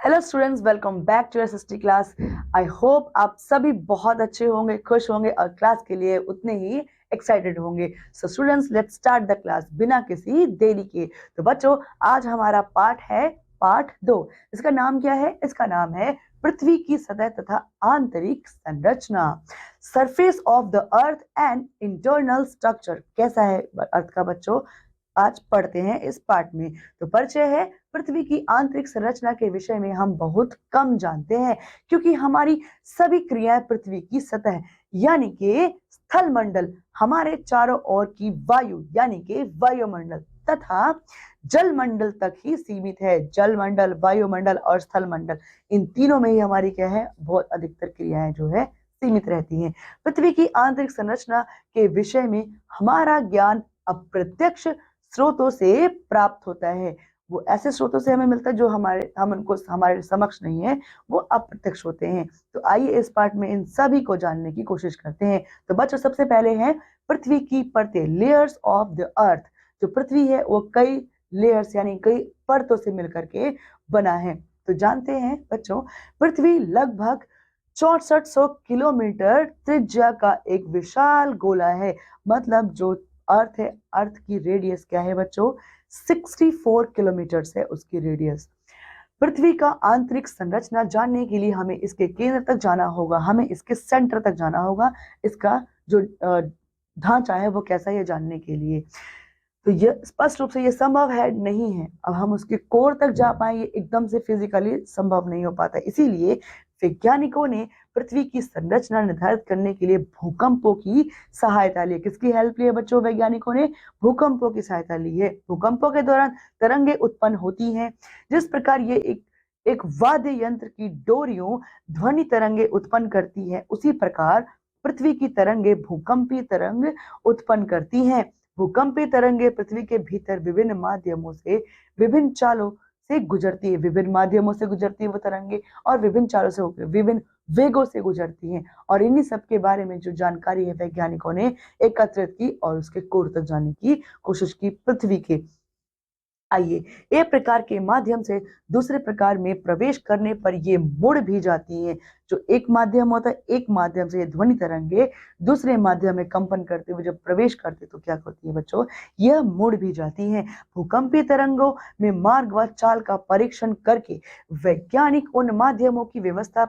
Hello students, welcome back to your SST class. I hope आप सभी बहुत अच्छे होंगे, खुश होंगे और क्लास के लिए उतने ही एक्साइटेड होंगे। So students, let's start the class बिना किसी देरी के। तो बच्चों, आज हमारा पाठ है पाठ 2। इसका नाम क्या है? इसका नाम है पृथ्वी की सतह तथा आंतरिक संरचना, surface of the earth and internal structure. कैसा है अर्थ का बच्चों? आज पढ़ते हैं इस पाठ में। तो परिचय है, पृथ्वी की आंतरिक संरचना के विषय में हम बहुत कम जानते हैं, क्योंकि हमारी सभी क्रियाएं पृथ्वी की सतह यानी कि स्थल मंडल, हमारे चारों ओर की वायु यानी कि वायुमंडल तथा जल मंडल तक ही सीमित है। जल मंडल, वायुमंडल और स्थल मंडल, इन तीनों में ही हमारी क्या है, बहुत अधिकतर क्रियाएं जो है सीमित रहती हैं। पृथ्वी की आंतरिक संरचना के विषय में हमारा ज्ञान अप्रत्यक्ष स्रोतों से प्राप्त होता है। वो ऐसे स्रोतों से हमें मिलता है जो हम उनको हमारे समक्ष नहीं है, वो अप्रत्यक्ष होते हैं। तो आइए इस पाठ में इन सभी को जानने की कोशिश करते हैं। तो बच्चों, सबसे पहले है पृथ्वी की परतें, लेयर्स ऑफ द अर्थ। जो पृथ्वी है वो कई लेयर्स यानी कई परतों से मिलकर के बना है। तो जानते हैं बच्चों, पृथ्वी लगभग 6400 किलोमीटर त्रिज्या का एक विशाल गोला है। मतलब जो अर्थ है, अर्थ की रेडियस क्या है बच्चों? 64 किलोमीटर है उसकी रेडियस। पृथ्वी का आंतरिक संरचना जानने के लिए हमें इसके केंद्र तक जाना होगा, हमें इसके सेंटर तक जाना होगा। इसका जो ढांचा है वो कैसा है, जानने के लिए। तो ये स्पष्ट रूप से ये संभव है नहीं है। अब हम उसके कोर तक जा पाए, ये एकदम से फिजिकली संभव नहीं हो पाता। इसीलिए वैज्ञानिकों ने पृथ्वी की संरचना निर्धारित करने के लिए भूकंपों की सहायता ली। किसकी हेल्प ली है बच्चों? वैज्ञानिकों ने भूकंपों की सहायता ली है। भूकंपों के दौरान तरंगे उत्पन्न होती हैं। जिस प्रकार ये एक वाद्य यंत्र की डोरियों ध्वनि तरंगे उत्पन्न करती है, उसी प्रकार पृथ्वी की तरंगे भूकंपीय तरंग उत्पन्न करती हैं। भूकंपीय तरंगे पृथ्वी के भीतर विभिन्न माध्यमों से, विभिन्न चालों से गुजरती है। विभिन्न माध्यमों से गुजरती है वो तरंगे, और विभिन्न चालों से होकर विभिन्न वेगों से गुजरती हैं। और इन्हीं सब के बारे में जो जानकारी है वैज्ञानिकों ने एकत्रित की और उसके कोर तक जाने की कोशिश की पृथ्वी के। आइए, एक प्रकार के माध्यम से दूसरे प्रकार में प्रवेश करने पर ये मुड़ भी जाती हैं। जो एक माध्यम होता है, एक माध्यम से ये ध्वनि तरंगे दूसरे माध्यम में कंपन करते हुए जब प्रवेश करते तो क्या होती है बच्चों? यह मुड़ भी जाती हैं। भूकंपीय तरंगों में मार्ग व चाल का परीक्षण करके वैज्ञानिक उन माध्यमों की व्यवस्था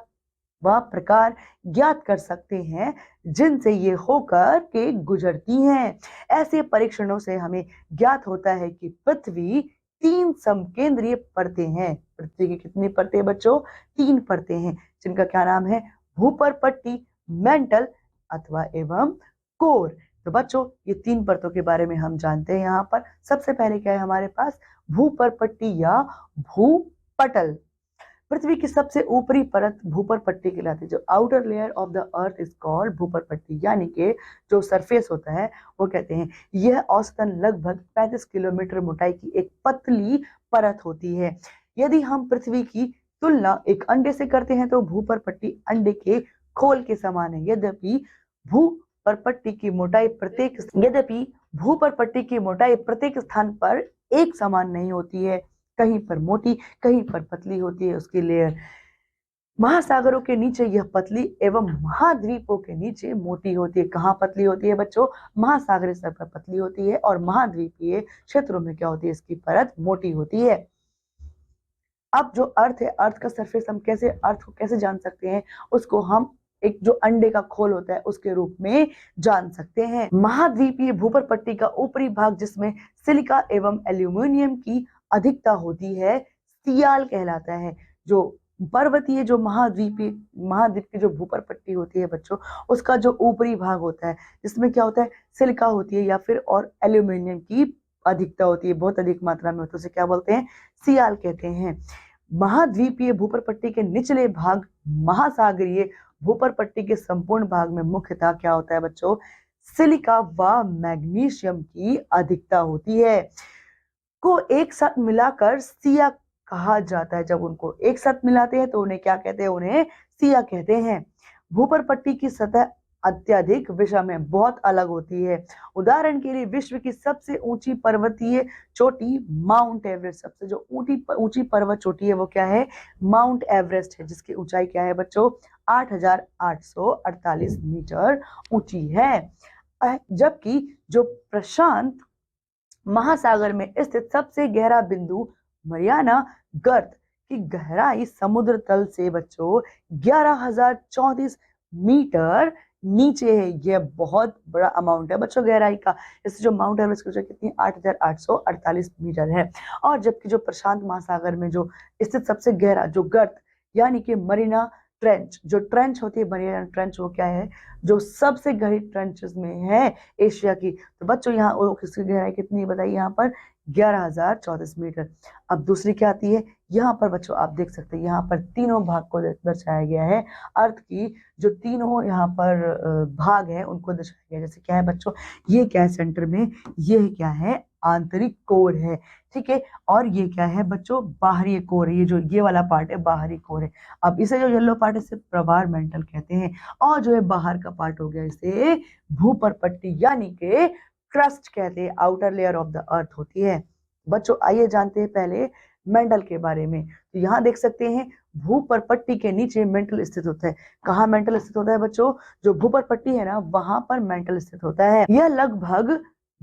वह प्रकार ज्ञात कर सकते हैं जिनसे ये होकर के गुजरती हैं। ऐसे परीक्षणों से हमें ज्ञात होता है कि पृथ्वी 3 समकेंद्रीय परतें हैं। पृथ्वी की कितनी परतें बच्चों? 3 परतें हैं, जिनका क्या नाम है? भूपर्पट्टी, मेंटल अथवा एवं कोर। तो बच्चों, ये 3 परतों के बारे में हम जानते हैं। यहाँ पर सबसे पहले क्या है हमारे पास? भूपर्पट्टी या भूपटल। पृथ्वी की सबसे ऊपरी परत भूपर्पट्टी कहलाती है। जो outer layer of the earth is called भूपर्पट्टी, यानी कि जो सरफेस होता है वो कहते हैं। यह औसतन लगभग 35 किलोमीटर मोटाई की एक पतली परत होती है। यदि हम पृथ्वी की तुलना एक अंडे से करते हैं तो भूपर्पट्टी अंडे के खोल के समान है। भूपर्पट्टी की मोटाई प्रत्येक स्थान पर एक समान नहीं होती है। कहीं पर मोटी, कहीं पर पतली होती है उसकी लेयर। महासागरों के नीचे यह पतली एवं महाद्वीपों के नीचे मोटी होती है। कहाँ पतली होती है बच्चों? महासागरीय स्तर पर पतली होती है, और महाद्वीपीय क्षेत्रों में क्या होती है? इसकी परत मोटी होती है। अब जो अर्थ है, अर्थ का सरफेस हम अर्थ को कैसे जान सकते हैं? उसको हम एक जो अंडे का खोल होता है उसके रूप में जान सकते हैं। महाद्वीपीय भूपर्पट्टी का ऊपरी भाग, जिसमें सिलिका एवं एल्यूमिनियम की अधिकता होती है, सियाल कहलाता है। जो पर्वतीय जो महाद्वीप की जो भूपर्पट्टी होती है बच्चों, उसका जो ऊपरी भाग होता है, जिसमें क्या होता है? सिलिका होती है या फिर और एल्यूमिनियम की अधिकता होती है, बहुत अधिक मात्रा में होती है, उसे क्या बोलते हैं? सियाल कहते हैं। महाद्वीपीय भूपर्पट्टी के निचले भाग, महासागरीय भूपर्पट्टी के संपूर्ण भाग में मुख्यतः क्या होता है बच्चों? सिलिका व मैग्नीशियम की अधिकता होती है। को एक साथ मिलाकर सिया कहा जाता है। जब उनको एक साथ मिलाते हैं तो उन्हें क्या कहते हैं? उन्हें सिया कहते हैं। भूपर्पट्टी की सतह अत्यधिक विषम है, बहुत अलग होती है। उदाहरण के लिए विश्व की सबसे ऊंची पर्वतीय चोटी माउंट एवरेस्ट, सबसे जो ऊंची पर्वत चोटी है वो क्या है, माउंट एवरेस्ट है, जिसकी ऊंचाई क्या है बच्चों, 8,848 मीटर ऊंची है। जबकि जो प्रशांत महासागर में स्थित सबसे गहरा बिंदु मरियाना गर्त की गहराई समुद्र तल से बच्चों 11,034 मीटर नीचे है। यह बहुत बड़ा अमाउंट है बच्चों गहराई का। जैसे जो माउंट एवरेस्ट की ऊंचाई कितनी, 8,848 मीटर है। और जबकि जो प्रशांत महासागर में जो स्थित सबसे गहरा जो गर्त यानी कि मरीना ट्रेंच, जो ट्रेंच होती है मरीना ट्रेंच, वो क्या है, जो सबसे गहरी ट्रेंचेस में है एशिया की। तो बच्चों यहाँ किसकी गहराई कितनी बताइए, यहाँ पर 11,034 मीटर। अब दूसरी क्या आती है, यहाँ पर बच्चों आप देख सकते हैं यहाँ पर तीनों भाग को दर्शाया गया है। अर्थ की जो तीनों यहाँ पर भाग है उनको दर्शाया गया है। जैसे क्या है बच्चों, ये क्या है सेंटर में, ये क्या है, आंतरिक कोर है, ठीक है। और ये क्या है बच्चों, बाहरी कोर है। ये जो ये वाला पार्ट है बाहरी कोर है। अब इसे जो येलो पार्ट है इसे प्रवार मेंटल कहते हैं। और जो है बाहर का पार्ट हो गया इसे भूपरपट्टी यानी के क्रस्ट कहते हैं, आउटर लेयर ऑफ द अर्थ होती है। बच्चों आइए जानते हैं पहले मेंटल के बारे में। तो यहाँ देख सकते हैं भूपरपट्टी के नीचे मेंटल स्थित होता है। कहाँ मेंटल स्थित होता है बच्चों, जो भूपरपट्टी है ना वहां पर मेंटल स्थित होता है। यह लगभग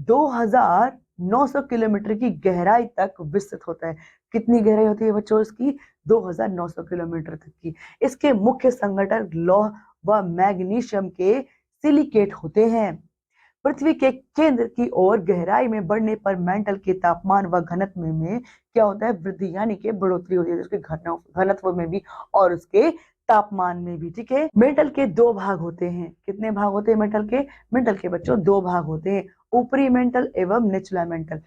2,900 किलोमीटर की गहराई तक विस्तृत होता है। कितनी गहराई होती है बच्चों इसकी, 2,900 किलोमीटर तक की। इसके मुख्य संगठक लौह व मैग्नीशियम के सिलिकेट होते हैं। पृथ्वी के केंद्र की ओर गहराई में बढ़ने पर मेंटल के तापमान व घनत्व में क्या होता है, वृद्धि यानी कि बढ़ोतरी होती है, उसके घनत्व में भी और उसके तापमान में भी, ठीक है। मेंटल के दो भाग होते हैं। कितने भाग होते हैं मेंटल के, मेंटल के बच्चों दो भाग होते हैं, ऊपरी मेंटल एवं निचला मेंटल।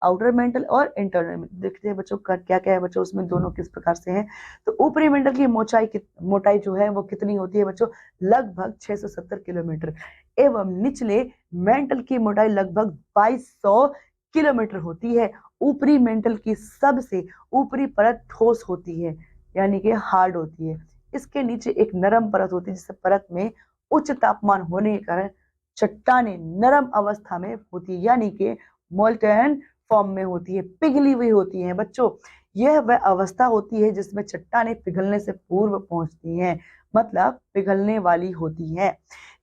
आउटर मेंटल और इंटरनल। देखते हैं बच्चों क्या क्या है बच्चों उसमें, दोनों किस प्रकार से हैं। तो ऊपरी मेंटल की मोटाई जो है वो कितनी होती है बच्चों, लगभग 670 किलोमीटर एवं निचले मेंटल की मोटाई लगभग 2200 किलोमीटर होती है। ऊपरी मेंटल की सबसे ऊपरी परत ठोस होती है यानी कि हार्ड होती है। इसके नीचे एक नरम परत होती है, जिस परत में उच्च तापमान होने के कारण चट्टानें नरम अवस्था में होती है यानी कि मोल्टन फॉर्म में होती है, पिघली हुई होती हैं बच्चों। यह वह अवस्था होती है जिसमें चट्टानें पिघलने से पूर्व पहुंचती हैं, मतलब पिघलने वाली होती है।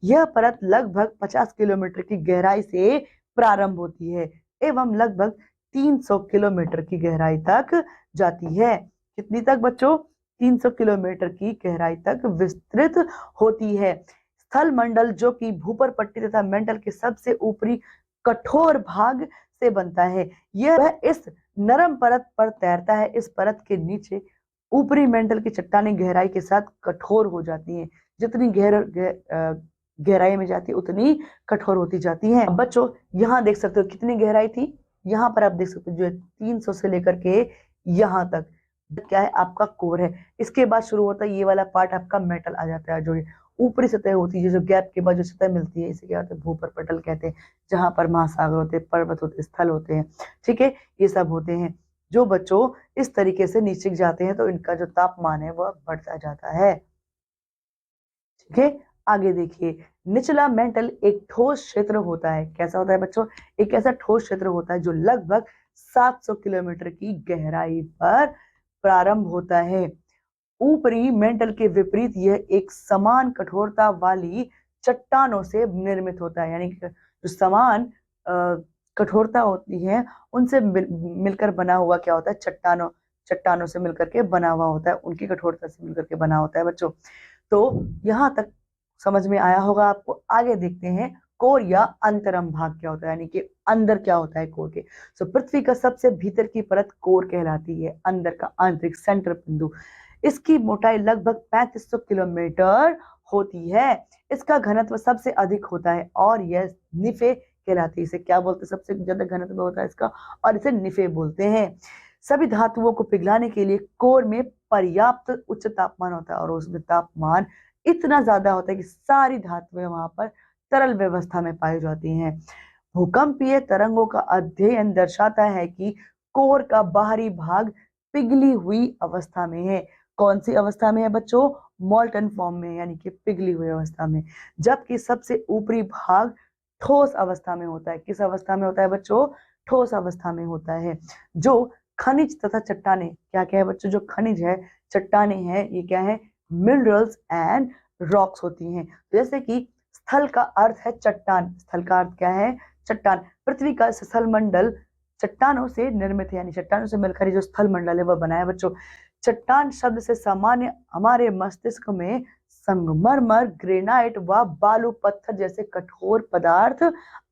यह परत लगभग 50 किलोमीटर की गहराई से प्रारंभ होती है एवं लगभग 300 किलोमीटर की गहराई तक जाती है। कितनी तक बच्चों, 300 किलोमीटर की गहराई तक विस्तृत होती है। स्थल मंडल जो कि भूपरपट्टी तथा मेंटल के सबसे ऊपरी कठोर भाग से बनता है, यह वह इस नरम परत पर तैरता है। इस परत के नीचे ऊपरी मेंटल की चट्टानें गहराई के साथ कठोर हो जाती हैं। जितनी गहराई में जाती है उतनी कठोर होती जाती हैं। अब बच्चों यहाँ देख सकते हो कितनी गहराई थी, यहाँ पर आप देख सकते हो जो 300 से लेकर के यहाँ तक क्या है आपका कोर है। इसके बाद शुरू होता है ये वाला पार्ट आपका मेटल आ जाता है, जो ऊपरी सतह होती है, जो गैप के बाद जो सतह मिलती है इसे क्या होता है, भूपटल कहते हैं, जहां पर महासागर होते हैं, पर्वत होते हैं, स्थल होते हैं, ठीक है, ये सब होते हैं। जो बच्चों इस तरीके से नीचे जाते हैं तो इनका जो तापमान है वह बढ़ता जाता है, ठीक है। आगे देखिए, निचला मेंटल एक ठोस क्षेत्र होता है। कैसा होता है बच्चों, एक ऐसा ठोस क्षेत्र होता है जो लगभग 700 किलोमीटर की गहराई पर प्रारंभ होता है। ऊपरी मेंटल के विपरीत यह एक समान कठोरता वाली चट्टानों से निर्मित होता है, यानी कि जो समान कठोरता होती है उनसे मिलकर बना हुआ क्या होता है, चट्टानों से मिलकर के बना हुआ होता है, उनकी कठोरता से मिलकर के बना होता है बच्चों। तो यहाँ तक समझ में आया होगा आपको। आगे देखते हैं कोर या अंतरम भाग क्या होता है, यानी कि अंदर क्या होता है कोर के। तो पृथ्वी का सबसे भीतर की परत कोर कहलाती है, अंदर का आंतरिक सेंटर बिंदु। इसकी मोटाई लगभग 3500 किलोमीटर होती है। इसका घनत्व सबसे अधिक होता है और यह निफे कहलाती है। इसे क्या बोलते हैं, सबसे ज्यादा घनत्व होता है इसका, और इसे निफे बोलते हैं। सभी धातुओं को पिघलाने के लिए कोर में पर्याप्त उच्च तापमान होता है और उसमें तापमान इतना ज्यादा होता है कि सारी धातुएं वहां पर तरल व्यवस्था में पाई जाती हैं। भूकंपीय तरंगों का अध्ययन दर्शाता है कि कोर का बाहरी भाग पिघली हुई अवस्था में है। कौन सी अवस्था में है बच्चों, मॉल्टन फॉर्म में यानी कि पिघली हुई अवस्था में, जबकि सबसे ऊपरी भाग ठोस अवस्था में होता है। किस अवस्था में होता है बच्चों? ठोस अवस्था में होता है। जो खनिज तथा चट्टाने क्या क्या है बच्चों? जो खनिज है, चट्टाने हैं, ये क्या है? मिनरल्स एंड रॉक्स होती हैं। जैसे कि स्थल का अर्थ है चट्टान, स्थल का अर्थ क्या है? चट्टान। पृथ्वी का स्थल मंडल चट्टानों से निर्मित है, यानी चट्टानों से मिलकर जो स्थल मंडल है वह बना है बच्चों। चट्टान शब्द से सामान्य हमारे मस्तिष्क में संगमरमर, ग्रेनाइट व बालू पत्थर जैसे कठोर पदार्थ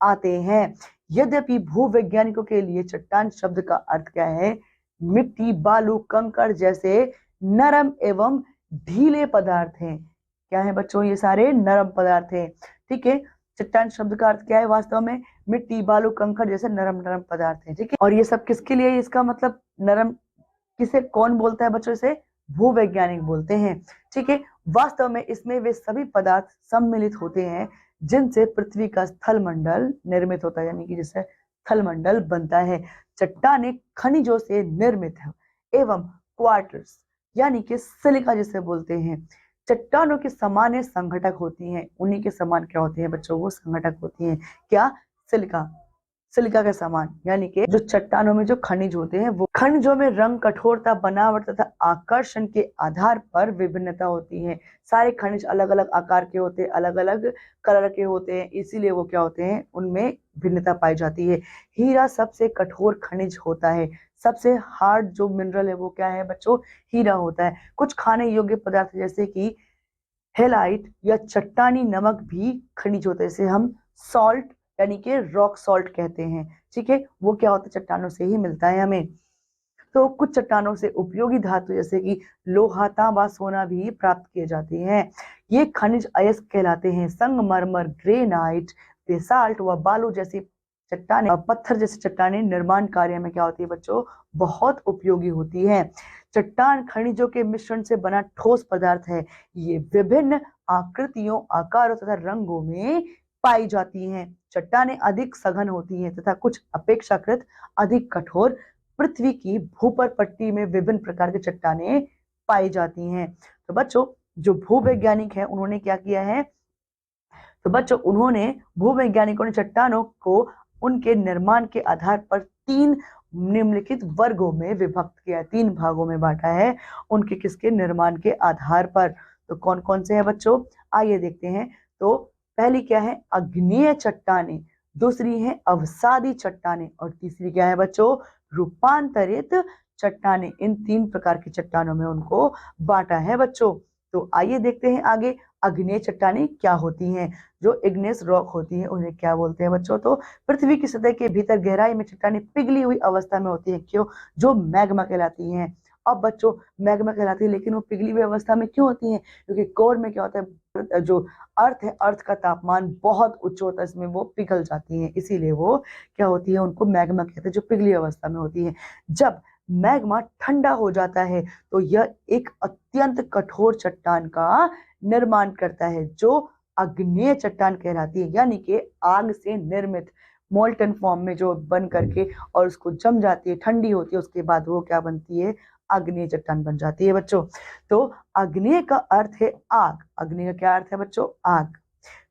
आते हैं। यद्यपि भूवैज्ञानिकों के लिए चट्टान शब्द का अर्थ क्या है? मिट्टी, बालू, कंकड़ जैसे नरम एवं ढीले पदार्थ हैं। क्या है बच्चों? ये सारे नरम पदार्थ हैं। ठीक है, चट्टान शब्द का अर्थ क्या है वास्तव में? मिट्टी, बालू, कंकड़ जैसे नरम नरम पदार्थ हैं। ठीक है, और ये सब किसके लिए? इसका मतलब नरम किसे कौन बोलता है बच्चों? इसे भूवैज्ञानिक बोलते हैं। ठीक है, वास्तव में इसमें वे सभी पदार्थ सम्मिलित होते हैं जिनसे पृथ्वी का स्थल मंडल निर्मित होता है, यानी कि जिससे स्थल मंडल बनता है। चट्टानें खनिजों से निर्मित है एवं क्वार्टर्स यानी कि सिलिका जिसे बोलते हैं, चट्टानों के समान संघटक होती हैं। उन्हीं के समान क्या होती हैं बच्चों? वो संघटक होती हैं। क्या? सिलिका, सिलिका के समान, यानी कि जो चट्टानों में जो खनिज होते हैं वो खनिजों में रंग, कठोरता, बनावट तथा आकर्षण के आधार पर विभिन्नता होती है। सारे खनिज अलग अलग आकार के होते हैं, अलग अलग कलर के होते हैं, इसीलिए वो क्या होते हैं? उनमें भिन्नता पाई जाती है। हीरा सबसे कठोर खनिज होता है। सबसे हार्ड जो मिनरल है वो क्या है बच्चों? हीरा होता है। कुछ खाने योग्य पदार्थ जैसे कि हेलाइट या चट्टानी नमक भी खनिज होते हैं, जैसे हम सॉल्ट यानी कि रॉक सॉल्ट कहते हैं। ठीक है, वो क्या होता है? चट्टानों से ही मिलता है हमें। तो कुछ चट्टानों से उपयोगी धातु जैसे कि लोहा, तांबा, सोना भी प्राप्त किए जाते हैं। ये खनिज अयस्क कहलाते हैं। संगमरमर, ग्रेनाइट, बेसाल्ट व बालू जैसी चट्टाने, पत्थर जैसी चट्टाने निर्माण कार्य में क्या होती है बच्चों? बहुत उपयोगी होती है। चट्टान खनिजों के मिश्रण से बना ठोस पदार्थ है। ये विभिन्न आकृतियों, आकारों तथा रंगों में पाई जाती हैं। चट्टानें अधिक सघन होती हैं तथा कुछ अपेक्षाकृत अधिक कठोर। पृथ्वी की भूपर पट्टी में विभिन्न प्रकार की चट्टानें पाई जाती हैं। तो बच्चों, जो भूवैज्ञानिक है उन्होंने क्या किया है? तो बच्चों, उन्होंने भूवैज्ञानिकों ने चट्टानों को उनके निर्माण के आधार पर 3 निम्नलिखित वर्गों में विभक्त किया है, 3 भागों में बांटा है उनके किसके निर्माण के आधार पर। तो कौन कौन से हैं बच्चों? आइए देखते हैं। तो पहली क्या है? अग्नेय चट्टाने, दूसरी है अवसादी चट्टाने और तीसरी क्या है बच्चों? रूपांतरित चट्टाने। इन 3 प्रकार की चट्टानों में उनको बांटा है बच्चों। तो आइए देखते हैं आगे अग्नेय चट्टानें क्या होती हैं। जो इग्नेस रॉक होती है उन्हें क्या बोलते हैं बच्चों? तो पृथ्वी की सतह के भीतर गहराई में चट्टानें पिघली हुई अवस्था में होती है। क्यों? जो मैग्मा कहलाती हैं। अब बच्चों, मैग्मा कहलाती है लेकिन वो पिघली हुई अवस्था में क्यों होती है? क्योंकि कोर में क्या होता है? जो अर्थ है, अर्थ का तापमान बहुत उच्च होता है, इसमें वो पिघल जाती है, इसीलिए वो क्या होती है? उनको मैग्मा कहते हैं, जो पिघली अवस्था में होती है। जब मैग्मा ठंडा हो जाता है तो यह एक अत्यंत कठोर चट्टान का निर्माण करता है जो अग्नेय चट्टान कहलाती है, यानी कि आग से निर्मित मोल्टन फॉर्म में जो बन करके और उसको जम जाती है, ठंडी होती है, उसके बाद वो क्या बनती है? अग्नेय चट्टान बन जाती है बच्चों। तो अग्नेय का अर्थ है आग। अग्नेय का क्या अर्थ है बच्चों? आग।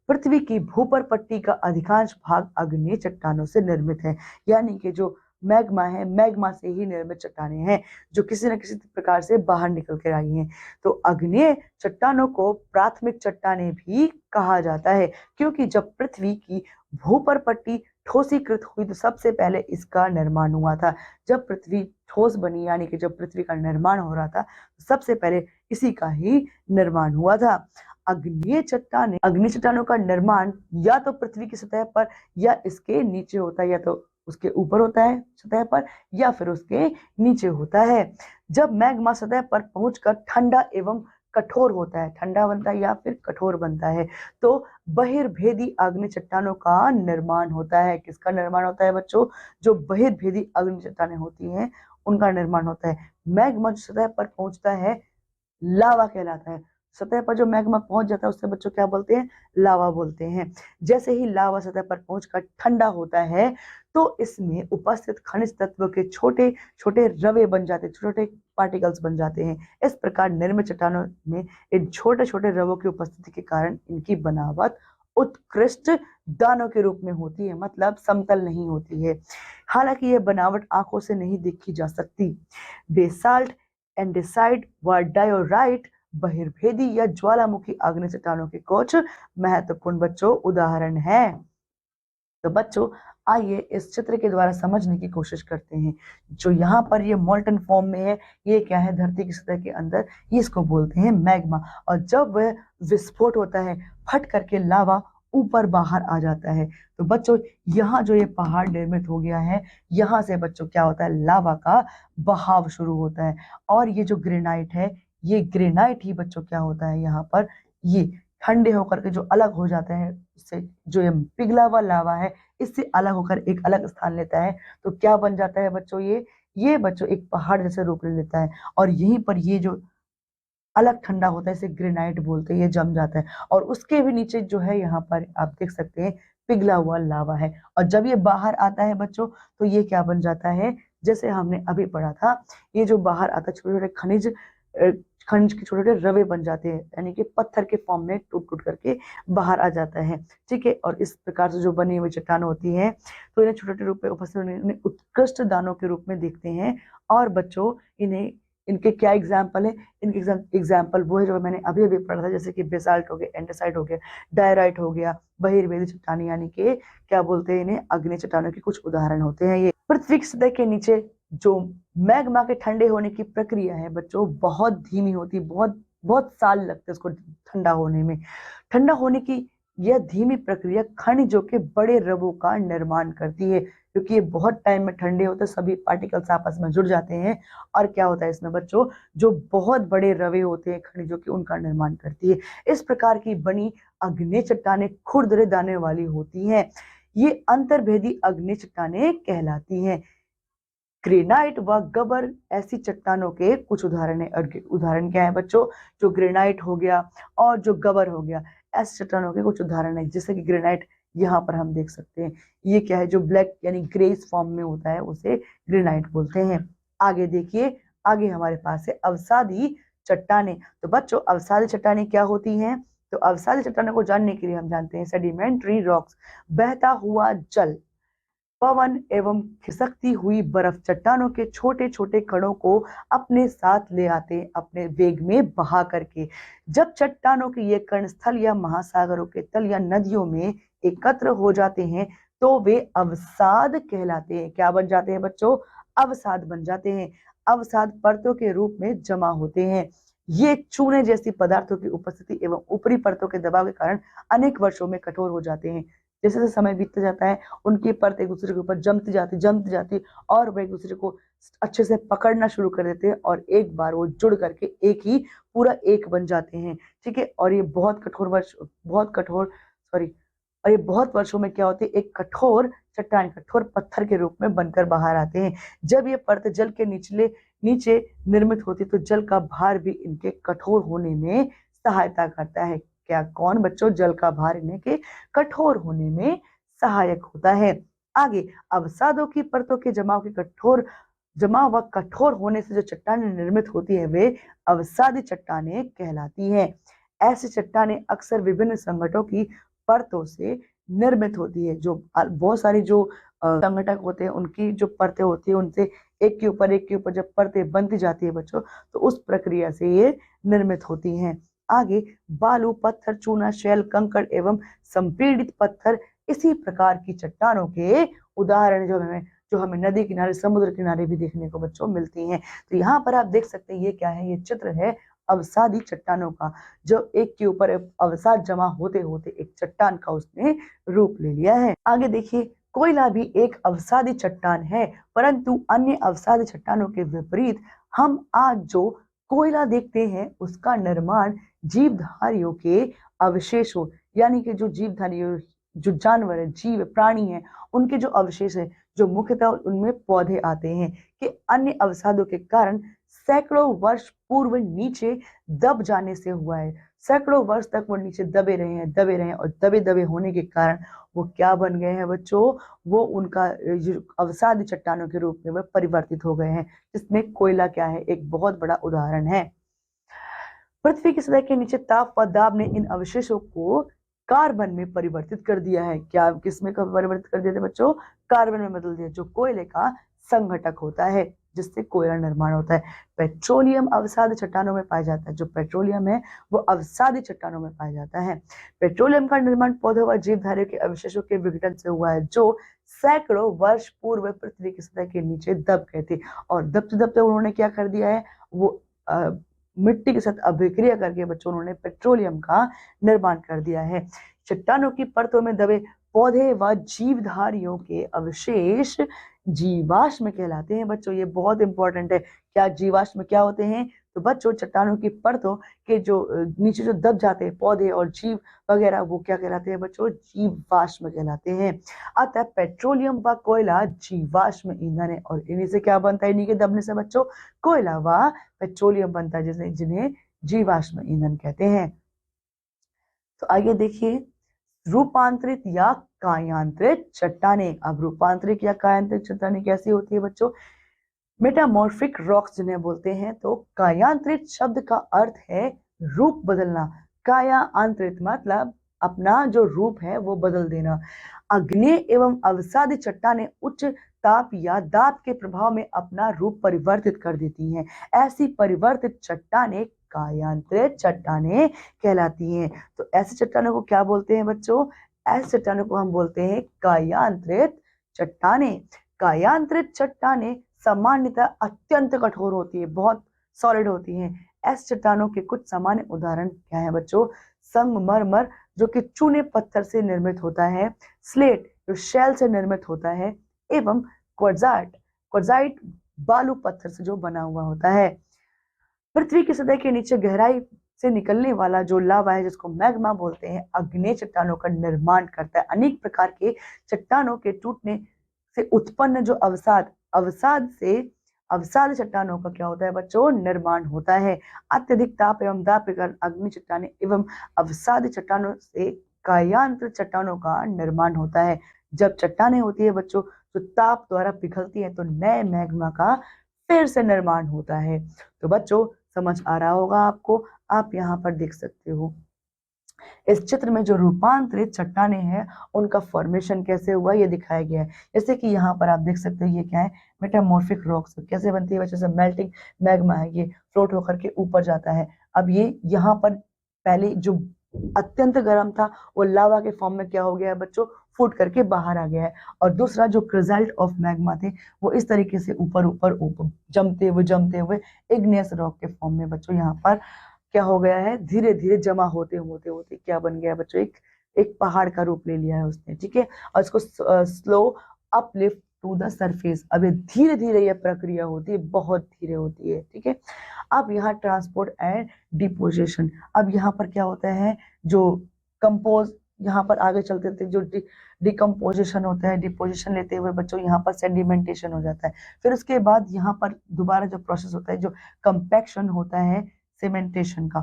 पृथ्वी की भूपर पट्टी का अधिकांश भाग अग्नेय चट्टानों से निर्मित है, यानी कि जो मैग्मा है, मैग्मा से ही निर्मित चट्टानें हैं जो किसी न किसी प्रकार से बाहर निकल कर आई हैं। तो अग्नेय चट्टानों को प्राथमिक चट्टानें भी कहा जाता है, क्योंकि जब पृथ्वी की भूपर पट्टी ठोसीकृत हुई तो सबसे पहले इसका निर्माण हुआ था। जब पृथ्वी ठोस बनी, यानी कि जब पृथ्वी का निर्माण हो रहा था, सबसे पहले इसी का ही निर्माण हुआ था। अग्नेय चट्टानों का निर्माण या तो पृथ्वी की सतह पर या इसके नीचे होता है, या तो उसके ऊपर होता है सतह पर या फिर उसके नीचे होता है। जब मैग्मा सतह पर पहुंचकर ठंडा एवं कठोर होता है, ठंडा बनता है या फिर कठोर बनता है, तो बहिर्भेदी अग्नि चट्टानों का निर्माण होता है। किसका निर्माण होता है बच्चों? जो बहिर्भेदी अग्नि चट्टानें होती हैं उनका निर्माण होता है। मैग्मा सतह पर पहुंचता है, लावा कहलाता है। सतह पर जो मैग्मा पहुंच जाता है उससे बच्चों क्या बोलते हैं? लावा बोलते हैं। जैसे ही लावा सतह पर पहुंचकर ठंडा होता है तो इसमें उपस्थित खनिज तत्व के छोटे छोटे रवे बन जाते हैं, छोटे छोटे पार्टिकल्स बन जाते हैं। इस प्रकार निर्मित चट्टानों में इन छोटे छोटे रवों की उपस्थिति के कारण इनकी बनावट उत्कृष्ट दानों के रूप में होती है, मतलब समतल नहीं होती है। हालांकि यह बनावट आंखों से नहीं देखी जा सकती। बेसाल्ट, एंडेसाइट व डायोराइट बहिर्भेदी या ज्वालामुखी आग्नेय चट्टानों के कुछ महत्वपूर्ण बच्चों उदाहरण हैं। तो बच्चों आइए इस चित्र के द्वारा समझने की कोशिश करते हैं। जो यहाँ पर ये मोल्टन फॉर्म में है, ये क्या है, धरती की सतह के अंदर, ये इसको बोलते हैं मैग्मा। और जब वह विस्फोट होता है, फट करके लावा ऊपर बाहर आ जाता है। तो बच्चों यहाँ जो ये पहाड़ निर्मित हो गया है, यहाँ से बच्चों क्या होता है, लावा का बहाव शुरू होता है। और ये जो ग्रेनाइट है, ये ग्रेनाइट ही बच्चों क्या होता है, यहाँ पर ये ठंडे होकर के जो अलग हो जाते हैं, इससे जो ये पिघला हुआ लावा है, इससे अलग होकर एक अलग स्थान लेता है। तो क्या बन जाता है बच्चों, ये बच्चों एक पहाड़ जैसे रूप ले लेता है। और यहीं पर ये जो अलग ठंडा होता है, इसे ग्रेनाइट बोलते हैं, ये जम जाता है। और उसके भी नीचे जो है, यहाँ पर आप देख सकते हैं पिघला हुआ लावा है। और जब ये बाहर आता है बच्चों, तो ये क्या बन जाता है, जैसे हमने अभी पढ़ा था, ये जो बाहर आता है छोटे छोटे खनिज के छोटे छोटे रवे बन जाते हैं, यानी कि पत्थर के फॉर्म में टूट टूट करके बाहर आ जाता है। ठीक है, और इस प्रकार से जो बनी हुई चट्टान होती है, तो इन्हें छोटे छोटे रूप में उपस्थित इन्हें उत्कृष्ट दानों के रूप में देखते हैं। और बच्चों इनके क्या एग्जाम्पल है, इनके एग्जाम्पल वो है जो मैंने अभी अभी पढ़ा था, जैसे कि बेसाल्ट हो गया, एंडेसाइट हो गया, डायराइट हो गया, बहिर्वेदी चट्टानें, यानी कि क्या बोलते हैं इन्हें, अग्नि चट्टानों के कुछ उदाहरण होते हैं। ये पृथ्वी की सतह के नीचे जो मैग्मा के ठंडे होने की प्रक्रिया है बच्चों, बहुत धीमी होती है, बहुत बहुत साल लगते हैं उसको ठंडा होने में। ठंडा होने की यह धीमी प्रक्रिया खनिजों के बड़े रवों का निर्माण करती है, क्योंकि ये बहुत टाइम में ठंडे होते हैं, सभी पार्टिकल्स आपस में जुड़ जाते हैं। और क्या होता है इसमें बच्चों, जो बहुत बड़े रवे होते हैं खनिजों के, उनका निर्माण करती है। इस प्रकार की बनी अग्नेय चट्टानें खुरदरे दाने वाली होती हैं। ये अंतर्भेदी अग्नेय चट्टानें कहलाती हैं। ग्रेनाइट व गबर ऐसी चट्टानों के कुछ उदाहरण है। उदाहरण क्या है बच्चों, जो ग्रेनाइट हो गया और जो गबर हो गया, ऐसी चट्टानों के कुछ उदाहरण है। जैसे कि ग्रेनाइट यहाँ पर हम देख सकते हैं, ये क्या है, जो ब्लैक यानी ग्रेस फॉर्म में होता है, उसे ग्रेनाइट बोलते हैं। आगे देखिए, आगे हमारे पास है अवसादी चट्टानें। तो बच्चों अवसादी चट्टानें क्या होती हैं, तो अवसादी चट्टानों को जानने के लिए हम जानते हैं सेडिमेंट्री रॉक्स, बहता हुआ जल, पवन एवं खिसकती हुई बर्फ चट्टानों के छोटे छोटे कणों को अपने साथ ले आते, अपने वेग में बहा करके। जब चट्टानों के ये कण स्थल या महासागरों के तल या नदियों में एकत्र हो जाते हैं, तो वे अवसाद कहलाते हैं। क्या बन जाते हैं बच्चों, अवसाद बन जाते हैं। अवसाद परतों के रूप में जमा होते हैं। ये चूने जैसी पदार्थों की उपस्थिति एवं ऊपरी परतों के दबाव के कारण अनेक वर्षों में कठोर हो जाते हैं। जैसे जैसे समय बीतता जाता है, उनकी परत एक दूसरे के ऊपर जमती जाती और वो एक दूसरे को अच्छे से पकड़ना शुरू कर देते हैं, और एक बार वो जुड़ करके एक ही पूरा एक बन जाते हैं। ठीक है, और ये बहुत कठोर और ये बहुत वर्षों में क्या होती है, एक कठोर चट्टान, कठोर पत्थर के रूप में बनकर बाहर आते हैं। जब ये परत जल के नीचे निर्मित होती है, तो जल का भार भी इनके कठोर होने में सहायता करता है। क्या, कौन बच्चों, जल का भार इन्हें के कठोर होने में सहायक होता है। आगे अवसादों की परतों के जमाव व कठोर होने से जो चट्टानें निर्मित होती है, वे अवसादी चट्टानें कहलाती हैं। ऐसी चट्टानें अक्सर विभिन्न संकटों की परतों से निर्मित होती है। जो बहुत सारी जो संगठक होते हैं, उनकी जो परतें होती है, उनसे एक के ऊपर जब परतें बनती जाती है बच्चों, तो उस प्रक्रिया से ये निर्मित होती हैं। आगे बालू, पत्थर, चूना, शैल, कंकड़ एवं संपीड़ित पत्थर इसी प्रकार की चट्टानों के उदाहरण जो हमें नदी किनारे, समुद्र किनारे भी देखने को बच्चों मिलती हैं। तो यहाँ पर आप देख सकते हैं, ये क्या है, ये चित्र है अवसादी चट्टानों का, जो एक के ऊपर अवसाद जमा होते होते एक चट्टान का उसने रूप ले लिया है। आगे देखिए, कोयला भी एक अवसादी चट्टान है, परंतु अन्य अवसादी चट्टानों के विपरीत हम आज जो कोयला देखते हैं, उसका निर्माण जीवधारियों के अवशेषों, यानी कि जो जीवधारियों, जो जानवर है, जीव प्राणी है, उनके जो अवशेष है, जो मुख्यतः उनमें पौधे आते हैं, कि अन्य अवसादों के कारण सैकड़ों वर्ष पूर्व नीचे दब जाने से हुआ है। सैकड़ों वर्ष तक वो नीचे दबे रहे हैं और दबे दबे होने के कारण वो क्या बन गए हैं बच्चों, वो उनका जो अवसादी चट्टानों के रूप में वह परिवर्तित हो गए हैं, जिसमें कोयला क्या है, एक बहुत बड़ा उदाहरण है। पृथ्वी की सतह के नीचे ताप व दाब ने इन अवशेषों को कार्बन में परिवर्तित कर दिया है। क्या किसमें परिवर्तित कर दिया था बच्चों? कार्बन में बदल दिया, जो कोयले का संघटक होता है, जिससे कोयला निर्माण होता है। पेट्रोलियम अवसादी चट्टानों में पाया जाता है। जो पेट्रोलियम है वो अवसादी चट्टानों में पाया जाता है। पेट्रोलियम का निर्माण पौधों व जीवधारियों के अवशेषों के विघटन से हुआ है, जो सैकड़ों वर्ष पूर्व पृथ्वी की सतह के नीचे दब गए थे, और दबते दबते उन्होंने क्या कर दिया है, वो मिट्टी के साथ अभिक्रिया करके बच्चों उन्होंने पेट्रोलियम का निर्माण कर दिया है। चट्टानों की परतों में दबे पौधे व जीवधारियों के अवशेष जीवाश्म कहलाते हैं बच्चों। ये बहुत इंपॉर्टेंट है। क्या जीवाश्म क्या होते हैं? तो बच्चों चट्टानों की परतों के जो नीचे जो दब जाते हैं पौधे और जीव वगैरह, वो क्या कहलाते हैं बच्चों? जीवाश्म कहलाते हैं। अतः पेट्रोलियम व कोयला जीवाश्म ईंधन है, और इन्हीं से क्या बनता है? इन्हीं के दबने से बच्चों कोयला व पेट्रोलियम बनता है, जिन्हें जीवाश्म ईंधन कहते हैं। तो आइए देखिए, रूपांतरित या कायांतरित चट्टानें। अब रूपांतरित या कायांतरित चट्टानें कैसी होती है बच्चों? मेटामॉर्फिक रॉक्स जिन्हें बोलते हैं। तो कायांतरित शब्द का अर्थ है रूप बदलना। कायांतरित मतलब अपना जो रूप है वो बदल देना। अग्नेय एवं अवसादी चट्टानें उच्च ताप या दाब के प्रभाव में अपना रूप परिवर्तित कर देती हैं। ऐसी परिवर्तित चट्टानें कायांतरित चट्टानें कहलाती हैं। तो ऐसी चट्टानों को क्या बोलते हैं बच्चों? ऐसी चट्टानों को हम बोलते हैं कायांतरित चट्टानें। कायांतरित चट्टानें सामान्यतः अत्यंत कठोर होती है, बहुत सॉलिड होती हैं। ऐसी चट्टानों के कुछ सामान्य उदाहरण क्या है बच्चों? संगमरमर जो कि चूने पत्थर से निर्मित होता है, स्लेट जो शैल से निर्मित होता है, एवं क्वार्ट्जाइट बालू पत्थर से जो बना हुआ होता है। पृथ्वी की सतह के नीचे गहराई से निकलने वाला जो लावा है, जिसको मैग्मा बोलते हैं, अग्नेय चट्टानों का निर्माण करता है। अनेक प्रकार के चट्टानों के टूटने से उत्पन्न जो अवसाद चट्टानों का क्या होता है बच्चों? निर्माण होता है। अत्यधिक ताप एवं दाब के कारण अग्नि चट्टानें एवं अवसाद चट्टानों से कायांतरित चट्टानों का निर्माण होता है। जब चट्टानें होती है बच्चों जो ताप द्वारा पिघलती है, तो नए मैग्मा का फिर से निर्माण होता है। तो बच्चों समझ आ रहा होगा आपको, आप यहाँ पर देख सकते हो इस चित्र में जो रूपांतरित चट्टानें हैं उनका फॉर्मेशन कैसे हुआ ये दिखाया गया है। जैसे कि यहाँ पर आप देख सकते हो, ये क्या है? Metamorphic rocks. कैसे बनती है बच्चों? से मेल्टिंग मैग्मा है, ये फ्लोट होकर के ऊपर जाता है। अब ये यहाँ पर पहले जो अत्यंत गर्म था वो लावा के फॉर्म में क्या हो गया है बच्चों? फूट करके बाहर आ गया है। और दूसरा जो क्रिजल्ट ऑफ मैग्मा थे वो इस तरीके से ऊपर ऊपर ऊपर जमते हुए इग्नियस रॉक के फॉर्म में बच्चों यहाँ पर क्या हो गया है? धीरे धीरे जमा होते होते क्या बन गया बच्चों? एक पहाड़ का रूप ले लिया है उसने, ठीक है। और इसको slow uplift to the surface. अब ये धीरे धीरे ये प्रक्रिया होती है, बहुत धीरे होती है, ठीक है। अब यहाँ ट्रांसपोर्ट एंड डिपोजिशन। अब यहाँ पर क्या होता है? जो कंपोज यहाँ पर आगे चलते थे जो डिकम्पोजिशन होता है, डिपोजिशन लेते हुए बच्चों यहाँ पर सेडिमेंटेशन हो जाता है। फिर उसके बाद यहाँ पर दोबारा जो प्रोसेस होता है जो कंपैक्शन होता है सेमेंटेशन का,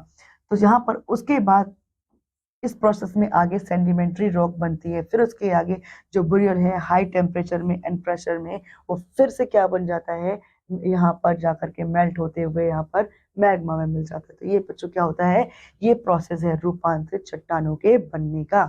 तो यहाँ पर उसके बाद इस प्रोसेस में आगे सेडिमेंट्री रॉक बनती है। फिर उसके आगे जो बुरियल है हाई टेम्परेचर में एंड प्रेशर में, वो फिर से क्या बन जाता है? यहाँ पर जाकर के मेल्ट होते हुए यहाँ पर मैग्मा में मिल जाता है। तो ये बच्चों क्या होता है? ये प्रोसेस है रूपांतरित चट्टानों के बनने का।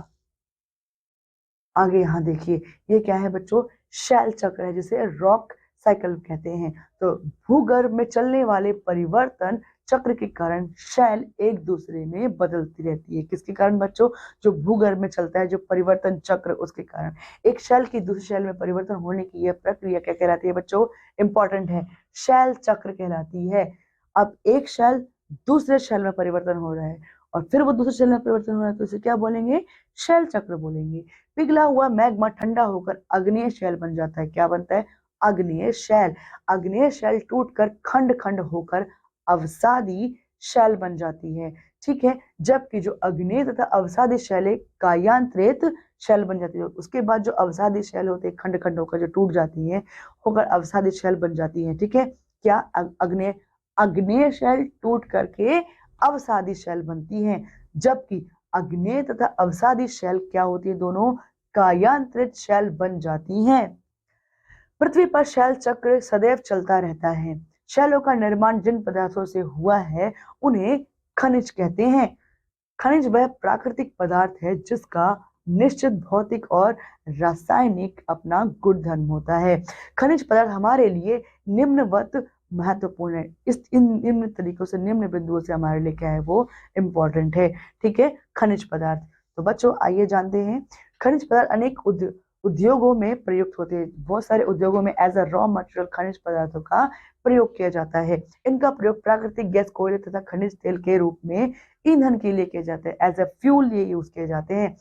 आगे यहाँ देखिए, ये क्या है बच्चों? शैल चक्र है, जिसे रॉक साइकिल कहते हैं। तो भूगर्भ में चलने वाले परिवर्तन चक्र के कारण शैल एक दूसरे में बदलती रहती है। किसके कारण बच्चों? जो भूगर्भ में चलता है जो परिवर्तन चक्र, उसके कारण एक शैल की दूसरी शैल में परिवर्तन होने की यह प्रक्रिया क्या कहलाती है बच्चों? इंपॉर्टेंट है, शैल चक्र कहलाती है। अब एक शैल दूसरे शैल में परिवर्तन हो रहा है और फिर वो दूसरे शैल में परिवर्तन हो रहा है, तो इसे क्या बोलेंगे? शैल चक्र बोलेंगे। पिघला हुआ मैग्मा ठंडा होकर अग्नेय शैल बन जाता है। क्या बनता है? अग्नेय शैल। अग्नेय शैल टूटकर खंड खंड होकर अवसादी शैल बन जाती है, ठीक है। जबकि जो अग्नेय तथा अवसादी शैलें कायांतरित शैल बन जाती है। उसके बाद जो अवसादी शैल होते हैं खंड खंड होकर जो टूट जाती है होकर अवसादी शैल बन जाती है, ठीक है। क्या? अग्नेय शैल टूट करके अवसादी शेल बनती हैं, जबकि अग्नेय तथा अवसादी शेल क्या होती है, दोनों कायांतरित शेल बन जाती हैं। पृथ्वी पर शैल चक्र सदैव चलता रहता है। शैलों का निर्माण जिन पदार्थों से हुआ है उन्हें खनिज कहते हैं। खनिज वह प्राकृतिक पदार्थ है जिसका निश्चित भौतिक और रासायनिक अपना गुणधर्म होता है। खनिज पदार्थ हमारे लिए निम्नवत महत्वपूर्ण है। इस इन निम्न तरीकों से, निम्न बिंदुओं से हमारे लिए क्या है, वो इम्पोर्टेंट है। ठीक है, खनिज पदार्थ। तो बच्चों आइए जानते हैं, खनिज पदार्थ अनेक उद्योगों में प्रयुक्त होते हैं। बहुत सारे उद्योगों में एज अ रॉ मटेरियल खनिज पदार्थों का प्रयोग किया जाता है। इनका प्रयोग प्राकृतिक गैस, कोयले तथा खनिज तेल के रूप में ईंधन के लिए किए जाते हैं। एज अ फ्यूल ये यूज किए जाते हैं।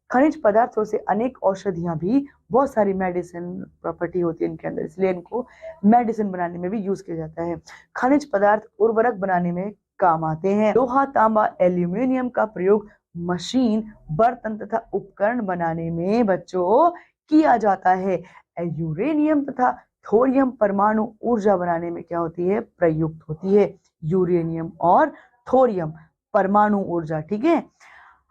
खनिज पदार्थों से अनेक औषधियां भी, बहुत सारी मेडिसिन प्रॉपर्टी होती है इनके अंदर, इसलिए इनको मेडिसिन बनाने में भी यूज किया जाता है। खनिज पदार्थ उर्वरक बनाने में काम आते हैं। लोहा, तांबा, एल्यूमिनियम का प्रयोग मशीन, बर्तन तथा उपकरण बनाने में बच्चों किया जाता है। यूरेनियम तथा थोरियम परमाणु ऊर्जा बनाने में क्या होती है, प्रयुक्त होती है। यूरेनियम और थोरियम परमाणु ऊर्जा। ठीक है,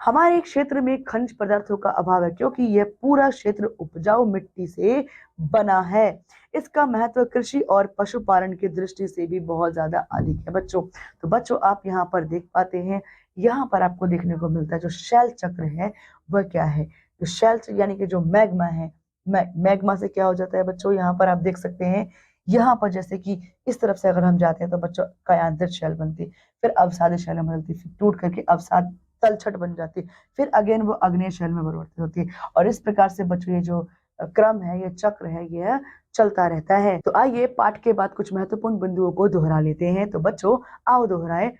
हमारे क्षेत्र में खनिज पदार्थों का अभाव है क्योंकि यह पूरा क्षेत्र उपजाऊ मिट्टी से बना है। इसका महत्व कृषि और पशुपालन की दृष्टि से भी बहुत ज्यादा अधिक है बच्चों। तो बच्चों आप यहाँ पर देख पाते हैं, यहाँ पर आपको देखने को मिलता है जो शैल चक्र है वह क्या है। जो शैल यानी कि जो मैग्मा है, मैग्मा से क्या हो जाता है बच्चों, यहाँ पर आप देख सकते हैं, यहाँ पर जैसे कि इस तरफ से अगर हम जाते हैं तो बच्चों कायांतरित शैल बनती, फिर अवसादी शैल में बदलती, फिर टूट करके अवसाद तलछट बन जाती है, फिर अगेन वो अग्नेय शैल में परिवर्तित होती है। और इस प्रकार से बच्चों ये जो क्रम है, ये चक्र है, यह चलता रहता है। तो आइए पाठ के बाद कुछ महत्वपूर्ण बिंदुओं को दोहरा लेते हैं। तो बच्चों आओ दोहराए।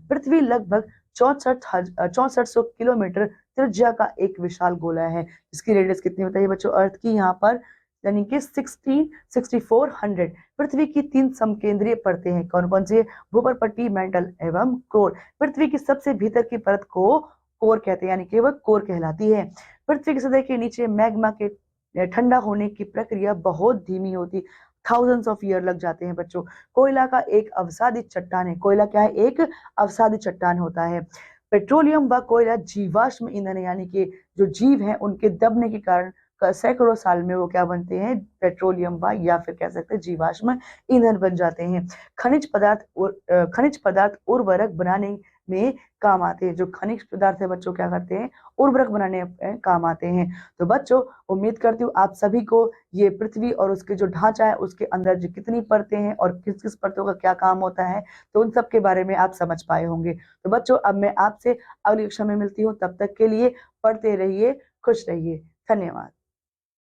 पृथ्वी लगभग 6400 किलोमीटर त्रिज्या का एक विशाल गोला है, जिसकी रेडियस कितनी बताइए बच्चों, अर्थ की यहाँ पर यानी कि 6400। पृथ्वी की 3 समकेंद्रीय परतें हैं, कौन कौन सी, भूपर पट्टी, मेंटल एवं कोर। पृथ्वी की सबसे भीतर की परत को कोर कहते हैं, यानी कि वह कोर कहलाती है। पृथ्वी की सतह के नीचे मैग्मा के ठंडा होने की प्रक्रिया बहुत धीमी होती, थाउजेंड्स ऑफ ईयर लग जाते हैं बच्चों। कोयला का एक अवसादी चट्टान है, कोयला क्या है, एक अवसादी चट्टान होता है। पेट्रोलियम व कोयला जीवाश्म ईंधन है, यानी कि जो जीव हैं उनके दबने के कारण सैकड़ों साल में वो क्या बनते हैं, पेट्रोलियम व या फिर कह सकते हैं जीवाश्म ईंधन बन जाते हैं। खनिज पदार्थ उर्वरक बनाने में काम आते हैं। जो खनिज पदार्थ है बच्चों क्या करते हैं, उर्वरक बनाने में काम आते हैं। तो बच्चों उम्मीद करती हूँ आप सभी को ये पृथ्वी और उसके जो ढांचा है, उसके अंदर जो कितनी परतें हैं और किस किस परतों का क्या काम होता है, तो उन सब के बारे में आप समझ पाए होंगे। तो बच्चों अब मैं आपसे अगली कक्षा में मिलती हूँ, तब तक के लिए पढ़ते रहिए, खुश रहिए, धन्यवाद।